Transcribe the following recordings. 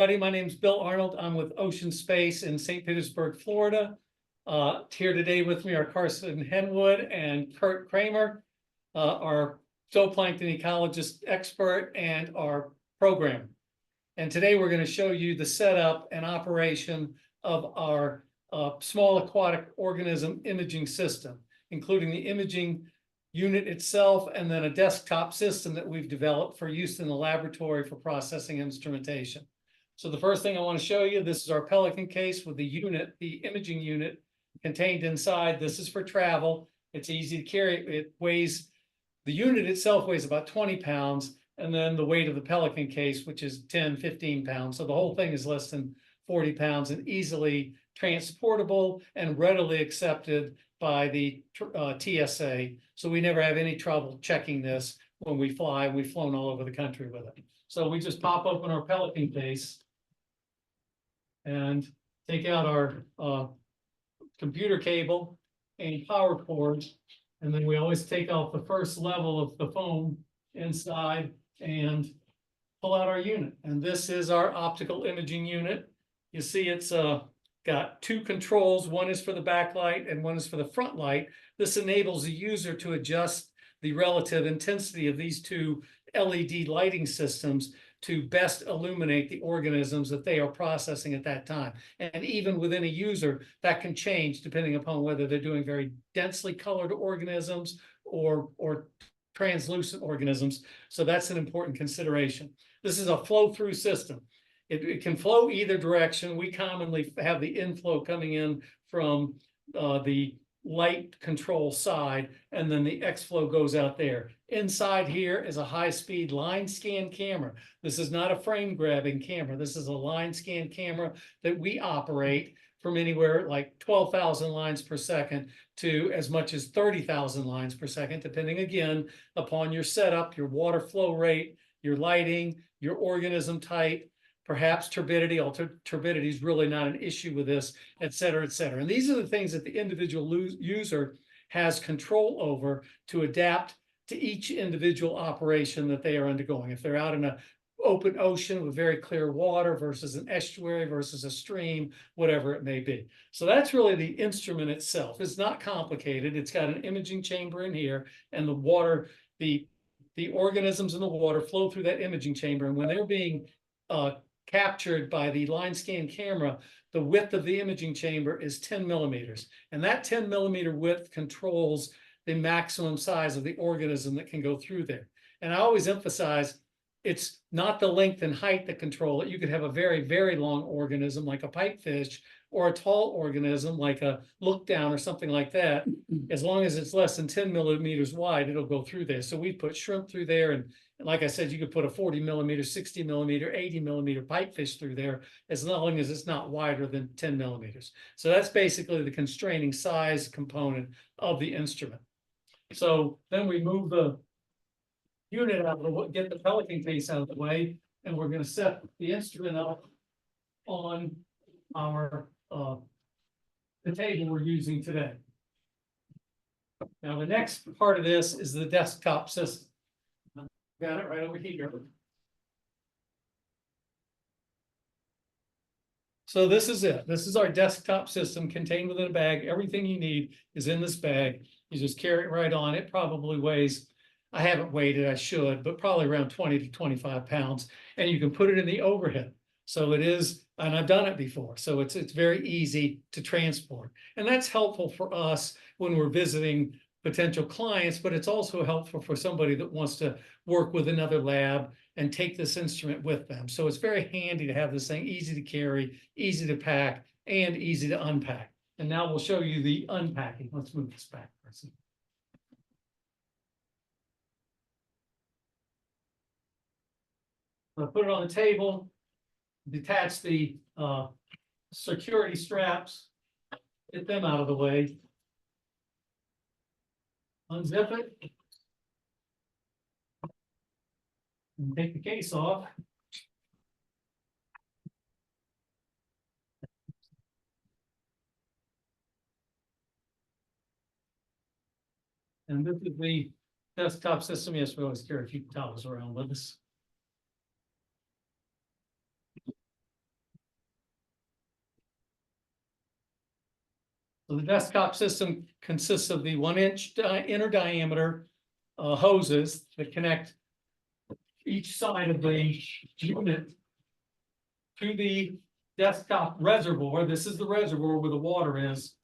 My name's Bill Arnold. I'm with OceanSpace in St. Petersburg, Florida. Here today with me are Carson Henwood and Kurt Kramer, our zooplankton ecologist expert and our programmer. And today we're going to show you the setup and operation of our small aquatic organism imaging system, including the imaging unit itself and then a desktop system that we've developed for use in the laboratory for processing instrumentation. So the first thing I want to show you, this is our Pelican case with the unit, the imaging unit contained inside. This is for travel. It's easy to carry. It weighs, the unit itself weighs about 20 pounds, and then the weight of the Pelican case, which is 10, 15 pounds. So the whole thing is less than 40 pounds and easily transportable and readily accepted by the TSA. So we never have any trouble checking this when we fly. We've flown all over the country with it. So we just pop open our Pelican case and take out our computer cable and power cords. And then we always take out the first level of the foam inside and pull out our unit. And this is our optical imaging unit. You see it's got two controls. One is for the backlight and one is for the front light. This enables the user to adjust the relative intensity of these two LED lighting systems to best illuminate the organisms that they are processing at that time. And even within a user, that can change depending upon whether they're doing very densely colored organisms or translucent organisms. So that's an important consideration. This is a flow-through system. It can flow either direction. We commonly have the inflow coming in from the light control side, and then the exflow goes out there. Inside here is a high-speed line scan camera. This is not a frame grabbing camera. This is a line scan camera that we operate from anywhere like 12,000 lines per second to as much as 30,000 lines per second, depending again upon your setup, your water flow rate, your lighting, your organism type, perhaps turbidity, although turbidity is really not an issue with this, et cetera, et cetera. And these are the things that the individual user has control over to adapt to each individual operation that they are undergoing. If they're out in an open ocean with very clear water versus an estuary versus a stream, whatever it may be. So that's really the instrument itself. It's not complicated. It's got an imaging chamber in here, and the water, the organisms in the water flow through that imaging chamber. And when they're being captured by the line scan camera, the width of the imaging chamber is 10 millimeters. And that 10 millimeter width controls the maximum size of the organism that can go through there. And I always emphasize, it's not the length and height that control it. You could have a very, very long organism like a pipefish, or a tall organism like a look down or something like that. As long as it's less than 10 millimeters wide, it'll go through there. So we put shrimp through there, and like I said, you could put a 40 millimeter, 60 millimeter, 80 millimeter pipefish through there, as long as it's not wider than 10 millimeters. So that's basically the constraining size component of the instrument. So then we move the unit out of the way, get the Pelican case out of the way, and we're going to set the instrument up on our the table we're using today. Now the next part of this is the desktop system. Got it right over here. So this is it. This is our desktop system contained within a bag. Everything you need is in this bag. You just carry it right on. It probably weighs, I haven't weighed it, I should, but probably around 20 to 25 pounds. And you can put it in the overhead. So it is, and I've done it before, so it's very easy to transport. And that's helpful for us when we're visiting potential clients, but it's also helpful for somebody that wants to work with another lab and take this instrument with them. So it's very handy to have this thing easy to carry, easy to pack, and easy to unpack. And now we'll show you the unpacking. Let's move this back for a second. I'll put it on the table, detach the security straps, get them out of the way, unzip it, and take the case off. And this is the desktop system. Yes, we always carry a few towels around with us. So the desktop system consists of the 1-inch inner diameter hoses that connect each side of the unit to the desktop reservoir. This is the reservoir where the water is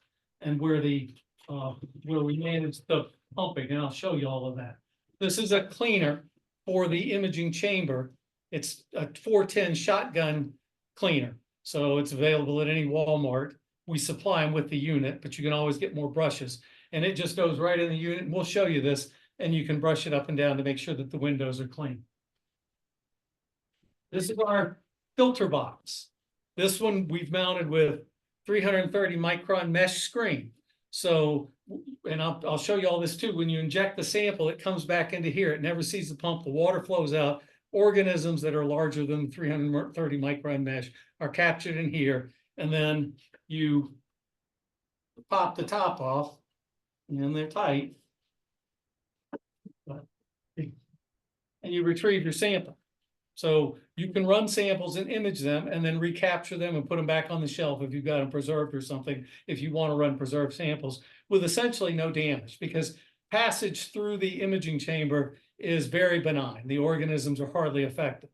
and where we manage the pumping, and I'll show you all of that. This is a cleaner for the imaging chamber. It's a 410 shotgun cleaner, so it's available at any Walmart. We supply them with the unit, but you can always get more brushes, and it just goes right in the unit. And we'll show you this, and you can brush it up and down to make sure that the windows are clean. This is our filter box. This one we've mounted with 330 micron mesh screen. So, and I'll show you all this too. When you inject the sample, it comes back into here. It never sees the pump. The water flows out. Organisms that are larger than 330 micron mesh are captured in here. And then you pop the top off, and they're tight. And you retrieve your sample. So you can run samples and image them and then recapture them and put them back on the shelf if you've got them preserved or something, if you want to run preserved samples with essentially no damage, because passage through the imaging chamber is very benign. The organisms are hardly affected.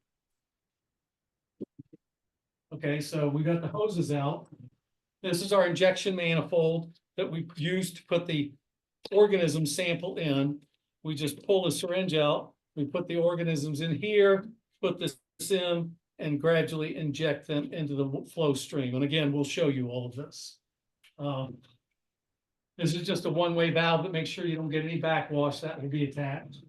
Okay, so we got the hoses out. This is our injection manifold that we use to put the organism sample in. We just pull the syringe out. We put the organisms in here, put this in, and gradually inject them into the flow stream. And again, we'll show you all of this. This is just a one-way valve that makes sure you don't get any backwash that will be attached.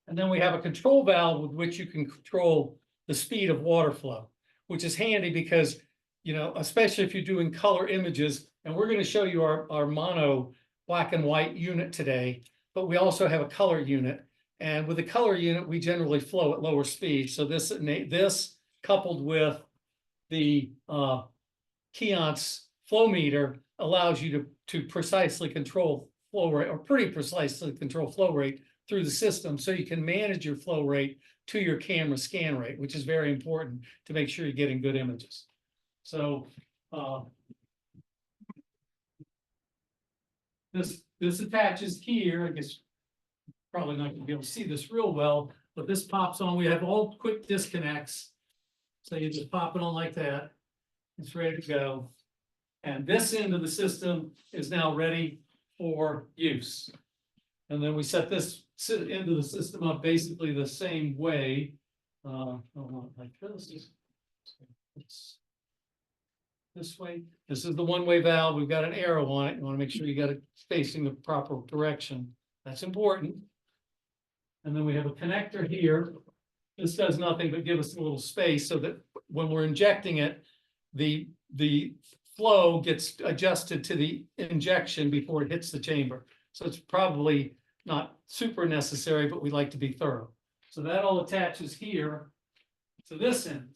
And then we have a control valve with which you can control the speed of water flow, which is handy because, you know, especially if you're doing color images, and we're going to show you our mono black and white unit today, but we also have a color unit. And with the color unit, we generally flow at lower speeds. So this coupled with the Keon's flow meter allows you to precisely control flow rate, or pretty precisely control flow rate through the system, so you can manage your flow rate to your camera scan rate, which is very important to make sure you're getting good images. So this attaches here. I guess probably not going to be able to see this real well, but this pops on. We have all quick disconnects. So you just pop it on like that. It's ready to go. And this end of the system is now ready for use. And then we set this end of the system up basically the same way. Like this way. This is the one-way valve. We've got an arrow on it. You want to make sure you got it facing the proper direction. That's important. And then we have a connector here. This does nothing but give us a little space so that when we're injecting it, the flow gets adjusted to the injection before it hits the chamber. So it's probably not super necessary, but we like to be thorough. So that all attaches here to this end.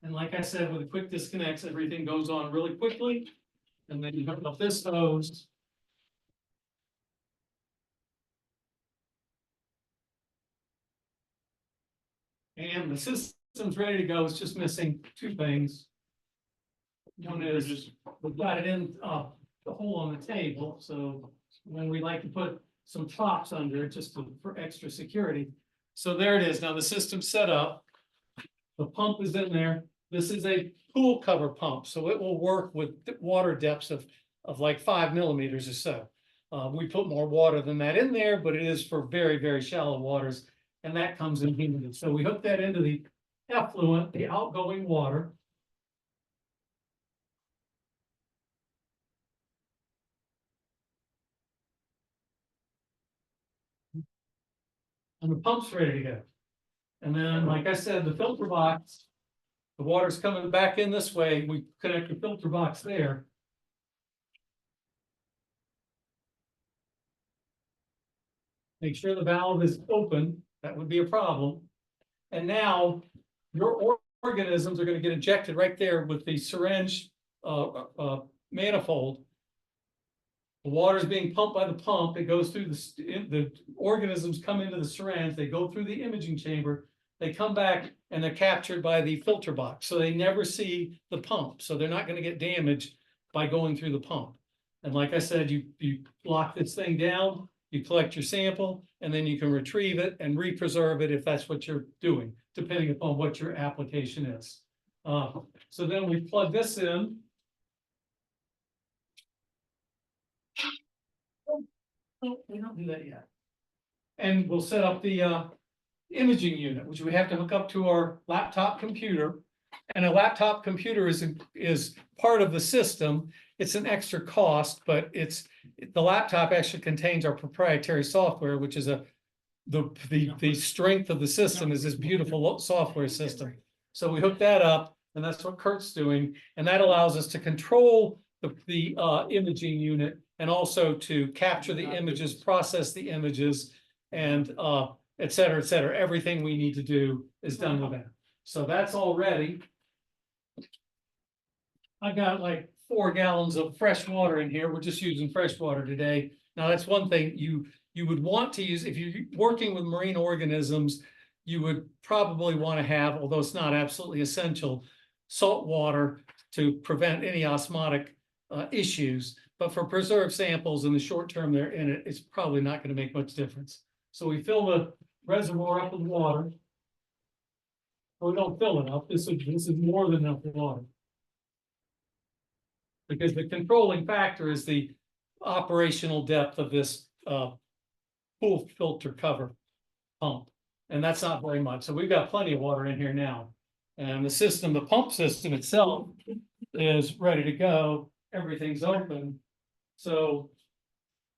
And like I said, with the quick disconnects, everything goes on really quickly. And then you hook up this hose. And the system's ready to go. It's just missing two things. One is we've got it in the hole on the table. So when we like to put some tops under it just for extra security. So there it is. Now the system's set up. The pump is in there. This is a pool cover pump, so it will work with water depths of like 5 millimeters or so. We put more water than that in there, but it is for very, very shallow waters. And that comes in here. So we hook that into the effluent, the outgoing water. And the pump's ready to go. And then, like I said, the filter box, the water's coming back in this way. We connect the filter box there. Make sure the valve is open. That would be a problem. And now your organisms are going to get injected right there with the syringe manifold. The water is being pumped by the pump. It goes through the organisms come into the syringe. They go through the imaging chamber. they come back and they're captured by the filter box. So they never see the pump. So they're not going to get damaged by going through the pump. And like I said, you lock this thing down, you collect your sample, and then you can retrieve it and re-preserve it if that's what you're doing, depending upon what your application is. So then we plug this in. Oh, we don't do that yet. And we'll set up the imaging unit, which we have to hook up to our laptop computer. And a laptop computer is part of the system. It's an extra cost, but the laptop actually contains our proprietary software, which is the strength of the system is this beautiful software system. So we hook that up, and that's what Kurt's doing, and that allows us to control the imaging unit and also to capture the images, process the images, and et cetera, et cetera. Everything we need to do is done with that. So that's all ready. I got like 4 gallons of fresh water in here. We're just using fresh water today. Now that's one thing you would want to use if you're working with marine organisms. You would probably want to have, although it's not absolutely essential, salt water to prevent any osmotic issues. But for preserved samples in the short term they're in it, it's probably not going to make much difference. So we fill the reservoir up with water. Well, we don't fill it up. This is more than enough water. Because the controlling factor is the operational depth of this pool filter cover pump. And that's not very much. So we've got plenty of water in here now. And the pump system itself is ready to go. Everything's open. So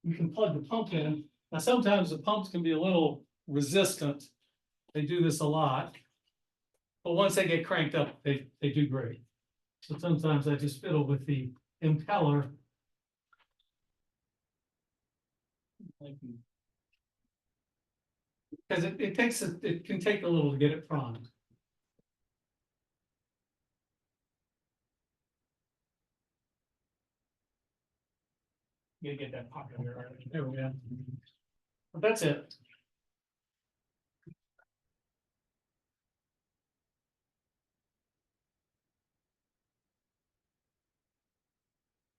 you can plug the pump in. Now, sometimes the pumps can be a little resistant. They do this a lot. But once they get cranked up, they do great. So sometimes I just fiddle with the impeller. Because it can take a little to get it primed. You gotta get that pocket there. There we go. But that's it.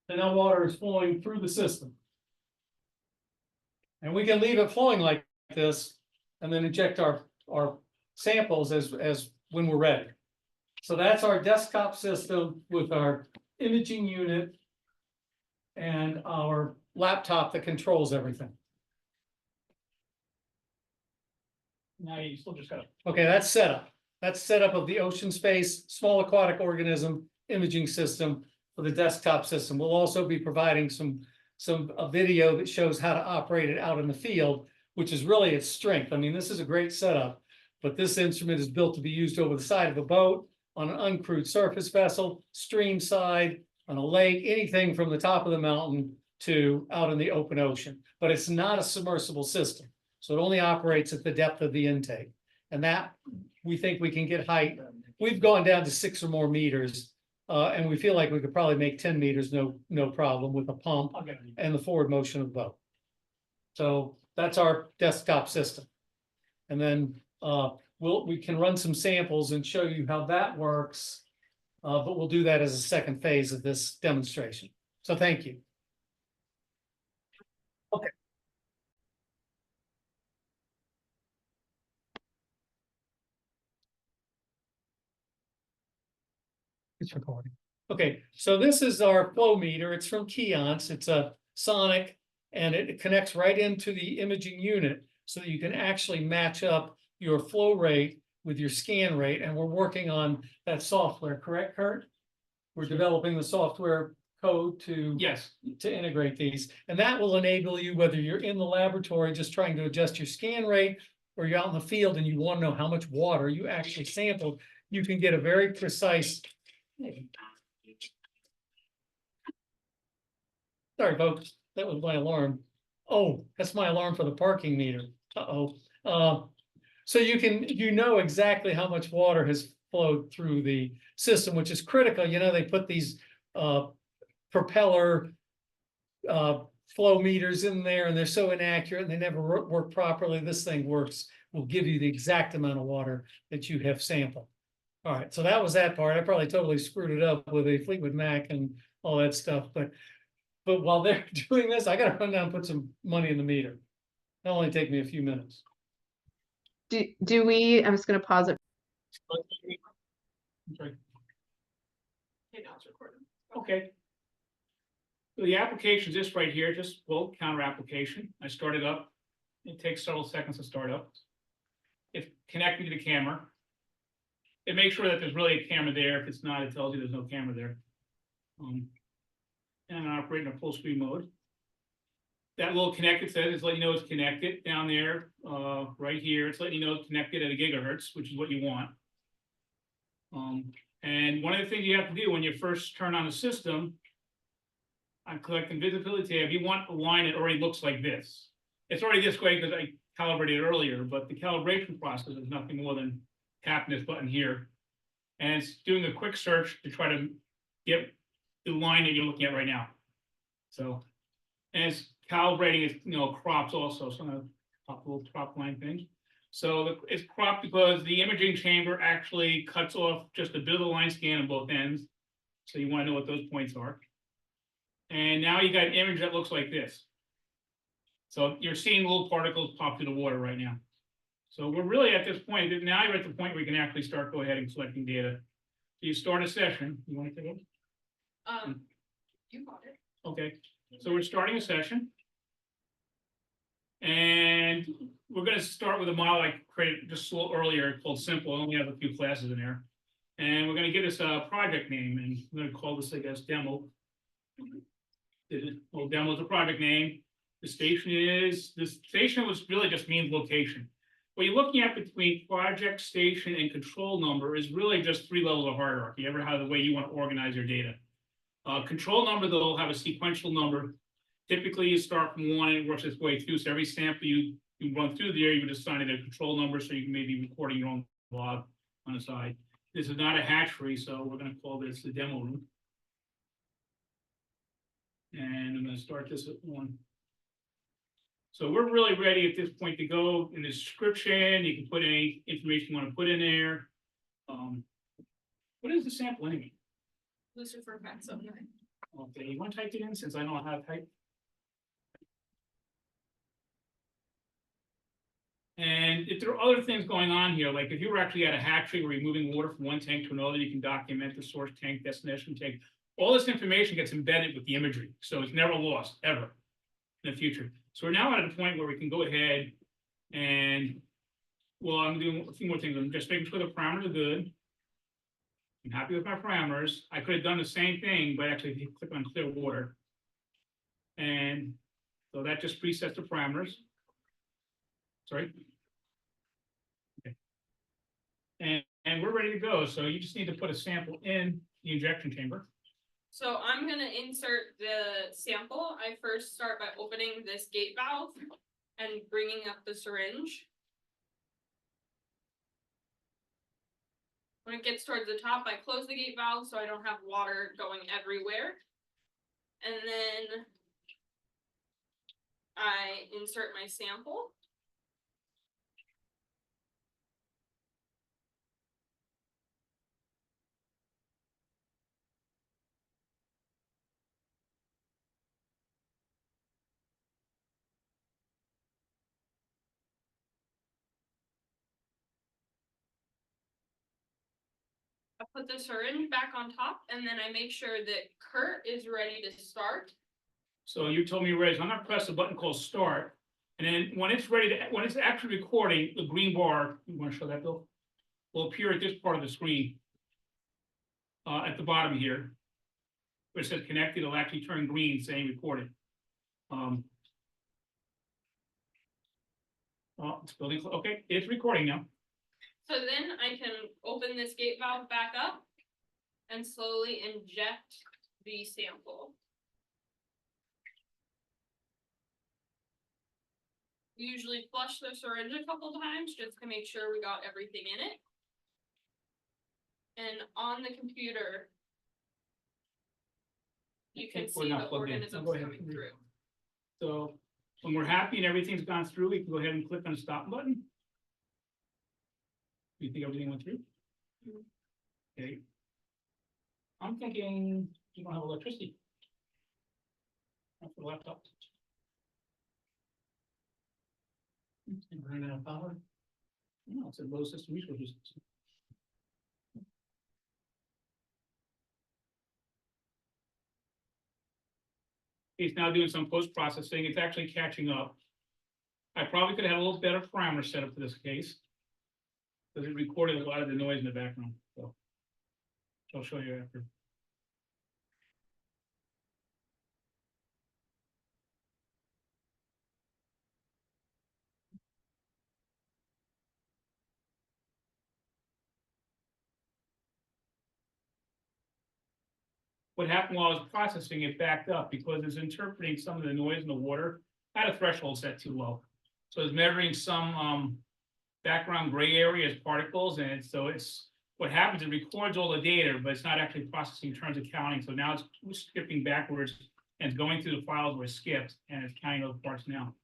And now water is flowing through the system. And we can leave it flowing like this and then inject our samples as when we're ready. So that's our desktop system with our imaging unit and our laptop that controls everything. Now you still just got okay, that's setup. That's setup of the OceanSpace small aquatic organism imaging system for the desktop system. We'll also be providing a video that shows how to operate it out in the field, which is really its strength. I mean, this is a great setup, but this instrument is built to be used over the side of a boat, on an uncrewed surface vessel, stream side, on a lake, anything from the top of the mountain to out in the open ocean. But it's not a submersible system. So it only operates at the depth of the intake. And that we think we can get height. We've gone down to 6 or more meters. And we feel like we could probably make 10 meters, no problem with a pump and the forward motion of the boat. So that's our desktop system. And then we can run some samples and show you how that works. But we'll do that as a second phase of this demonstration. So thank you. Okay. It's recording. Okay, so this is our flow meter. It's from Keon's. It's a sonic, and it connects right into the imaging unit so that you can actually match up your flow rate with your scan rate. And we're working on that software, correct, Kurt? We're developing the software code to integrate these. And that will enable you, whether you're in the laboratory just trying to adjust your scan rate, or you're out in the field and you want to know how much water you actually sampled, you can get a very precise. Sorry, folks, that was my alarm. Oh, that's my alarm for the parking meter. So you know exactly how much water has flowed through the system, which is critical. You know, they put these propeller flow meters in there, and they're so inaccurate and they never work properly. This thing works will give you the exact amount of water that you have sampled. All right, so that was that part. I probably totally screwed it up with a Fleetwood Mac and all that stuff, but while they're doing this, I gotta run down and put some money in the meter. That'll only take me a few minutes. Do we, I'm just gonna pause it. Okay, now it's recording. Okay. So the application is this right here, just counter application. I start it up. It takes several seconds to start up. It's connecting to the camera. It makes sure that there's really a camera there. If it's not, it tells you there's no camera there. And I operate in a full screen mode. That little connected says it's letting you know it's connected down there, right here. It's letting you know it's connected at a gigahertz, which is what you want. And one of the things you have to do when you first turn on the system, on collecting visibility tab, you want a line that already looks like this. It's already this way because I calibrated it earlier, but the calibration process is nothing more than tapping this button here. And it's doing a quick search to try to get the line that you're looking at right now. So, and it's calibrating its, crops also. So I'm gonna pop a little crop line thing. So it's cropped because the imaging chamber actually cuts off just a bit of the line scan on both ends. So you want to know what those points are. And now you got an image that looks like this. So you're seeing little particles pop through the water right now. So we're really at this point, now you're at the point where you can actually start go ahead and collecting data. So you start a session. You want to take it? You got it. Okay, so we're starting a session. And we're going to start with a model I created just a little earlier called Simple. I only have a few classes in there. And we're going to give this a project name, and I'm going to call this, I guess, demo. Well, demo is a project name. The station was really just means location. What you're looking at between project, station, and control number is really just 3 levels of hierarchy, ever how the way you want to organize your data. Control number, though, will have a sequential number. Typically, you start from 1 and it works its way through. So every sample you run through there, you would assign it a control number, so you can maybe recording your own log on the side. This is not a hatchery, so we're going to call this the demo room. And I'm going to start this at 1. So we're really ready at this point to go in the description. You can put any information you want to put in there. What is the sample anyway? Lucifer Facts of 9. Okay, you want to type it in since I don't know how to type? And if there are other things going on here, like if you were actually at a hatchery where you're moving water from one tank to another, you can document the source tank, destination tank. All this information gets embedded with the imagery, so it's never lost, ever, in the future. So we're now at a point where we can go ahead and, well, I'm doing a few more things. I'm just making sure the parameters are good. I'm happy with my parameters. I could have done the same thing, but actually click on clear water. And so that just presets the parameters. Sorry. Okay. And we're ready to go. So you just need to put a sample in the injection chamber. So I'm going to insert the sample. I first start by opening this gate valve and bringing up the syringe. When it gets towards the top, I close the gate valve so I don't have water going everywhere. And then I insert my sample. I put the syringe back on top, and then I make sure that Kurt is ready to start. So you told me you're ready. So I'm gonna press the button called start. And then when it's ready to, when it's actually recording, the green bar, you want to show that, Bill? Will appear at this part of the screen. At the bottom here. Where it says connected, it'll actually turn green saying recorded. It's building, okay, it's recording now. So then I can open this gate valve back up and slowly inject the sample. We usually flush the syringe a couple times just to make sure we got everything in it. And on the computer, you can see the organisms coming through. So when we're happy and everything's gone through, we can go ahead and click on the stop button. You think everything went through? Mhm. Okay. I'm thinking you don't have electricity. Not for the laptop. Running out of power. No, it's a low system resources. It's now doing some post-processing. It's actually catching up. I probably could have had a little better parameter set up for this case. Because it recorded a lot of the noise in the background, so. I'll show you after. What happened while I was processing it backed up because it's interpreting some of the noise in the water at a threshold set too low. So it's measuring some background gray area as particles, and so it's what happens, it records all the data, but it's not actually processing in terms of counting. So now it's skipping backwards and it's going through the files where it skipped and it's counting those parts now.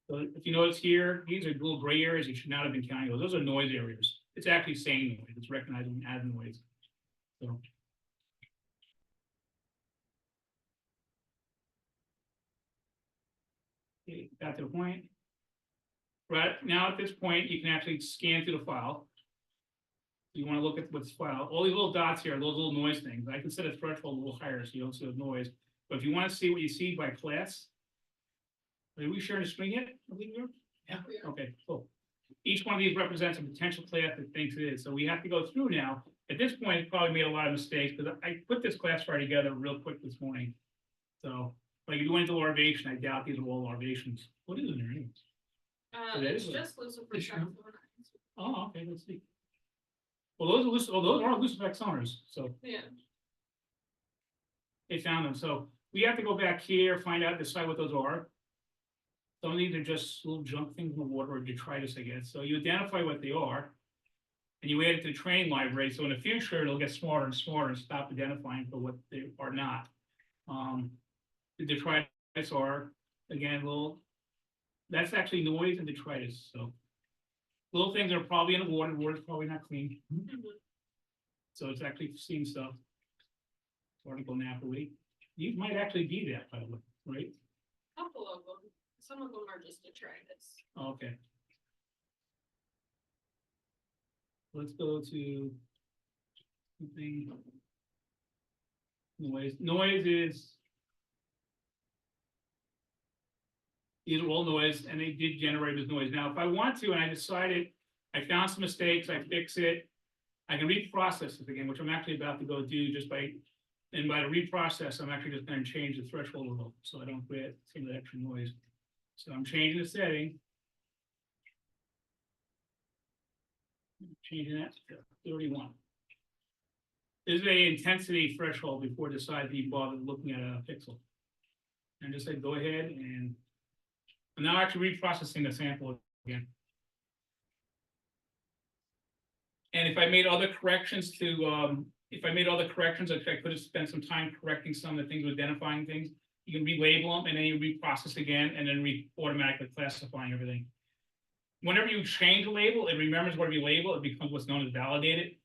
So if you notice here, these are little gray areas you should not have been counting those. Those are noise areas. It's actually saying noise. It's recognizing as noise. So. Okay, got to the point. Right now, at this point, you can actually scan through the file. You want to look at what's filed. All these little dots here, those little noise things. I can set a threshold a little higher so you don't see the noise. But if you want to see what you see by class, are we sharing the screen yet? Yeah. Okay, cool. Each one of these represents a potential class that thinks it is. So we have to go through now. At this point, it's probably made a lot of mistakes because I put this classifier together real quick this morning. So, like if you went into larvation, I doubt these are all larvations. What is in there anyway? It's just Lucifer. Oh, okay, let's see. Well, those are Lucifer sonars, so Yeah. they found them. So we have to go back here, find out, decide what those are. Some of these are just little junk things in the water or detritus, I guess. So you identify what they are, and you add it to the training library. So in the future, it'll get smarter and smarter and stop identifying for what they are not. The detritus are, again, that's actually noise and detritus. So little things are probably in the water. The water's probably not clean. So it's actually seeing stuff. Article Napoli. These might actually be that, by the way, right? Couple of them. Some of them are just detritus. Okay. Let's go to something. Noise. Noise is. These are all noise, and they did generate this noise. Now, if I want to, and I decided I found some mistakes, I fix it, I can reprocess it again, which I'm actually about to go do just by. And by the reprocess, I'm actually just going to change the threshold a little, so I don't create some of the extra noise. So I'm changing the setting. Changing that to 31. This is a intensity threshold before decide to bother looking at a pixel. And just say go ahead and I'm now actually reprocessing the sample again. And if I made other corrections to I could have spent some time correcting some of the things, identifying things. You can relabel them and then you reprocess again and then automatically classifying everything. Whenever you change a label, it remembers whatever you label, it becomes what's known as validated.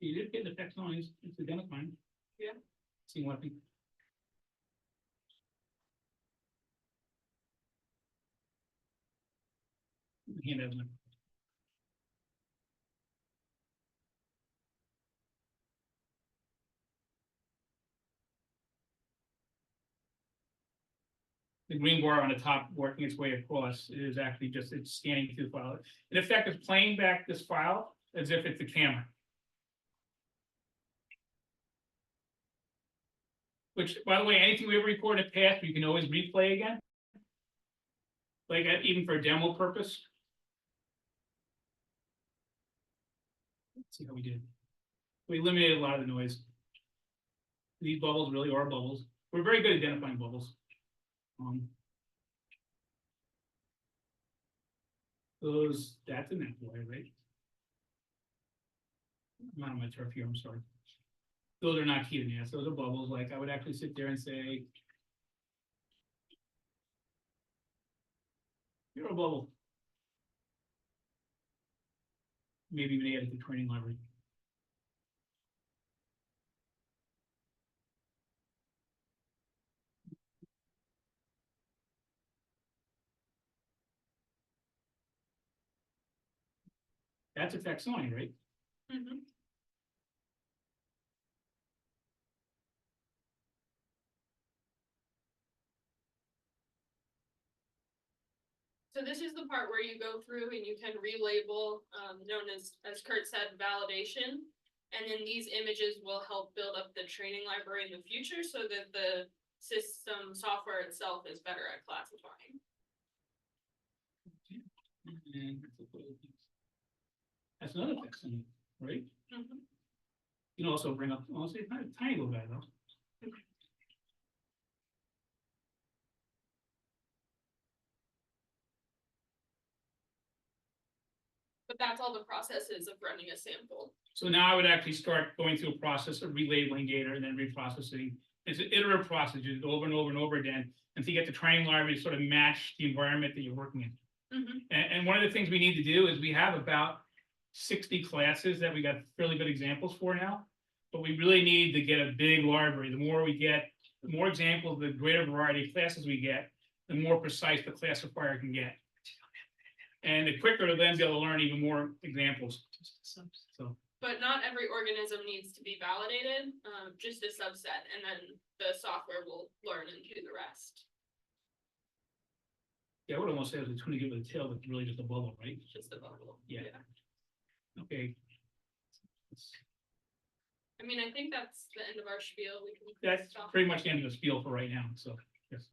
You did get the text on, it's identifying. Yeah. See what I think. Hand out. The green bar on the top working its way across is actually just it's scanning through the file. In effect, it's playing back this file as if it's the camera. Which, by the way, anything we ever record in the past, we can always replay again. Like even for a demo purpose. Let's see how we did. We eliminated a lot of the noise. These bubbles really are bubbles. We're very good at identifying bubbles. That's in that way, right? I'm not on my turf here, I'm sorry. those are not key to nets, those are bubbles, like I would actually sit there and say. You're a bubble. Maybe even add it to training library. That's a taxonomy, right? Mhm. So this is the part where you go through and you can relabel, known as Kurt said, validation. And then these images will help build up the training library in the future so that the system software itself is better at classifying. And that's another taxonomy, right? Mhm. You can also bring up, I'll say, tiny little guy though. But that's all the processes of running a sample. So now I would actually start going through a process of relabeling data and then reprocessing. It's an iterative process, you do it over and over and over again, until you get the training library to sort of match the environment that you're working in. Mhm. And one of the things we need to do is we have about 60 classes that we got fairly good examples for now. But we really need to get a big library. The more we get, the more examples, the greater variety of classes we get, the more precise the classifier can get. And the quicker to then be able to learn even more examples. So, But not every organism needs to be validated, just a subset, and then the software will learn and do the rest. yeah, I would almost say it's a 20 give it a tail, but really just a bubble, right? Just a bubble. Yeah. Okay. I mean, I think that's the end of our spiel. We can That's stop. pretty much the end of the spiel for right now, so.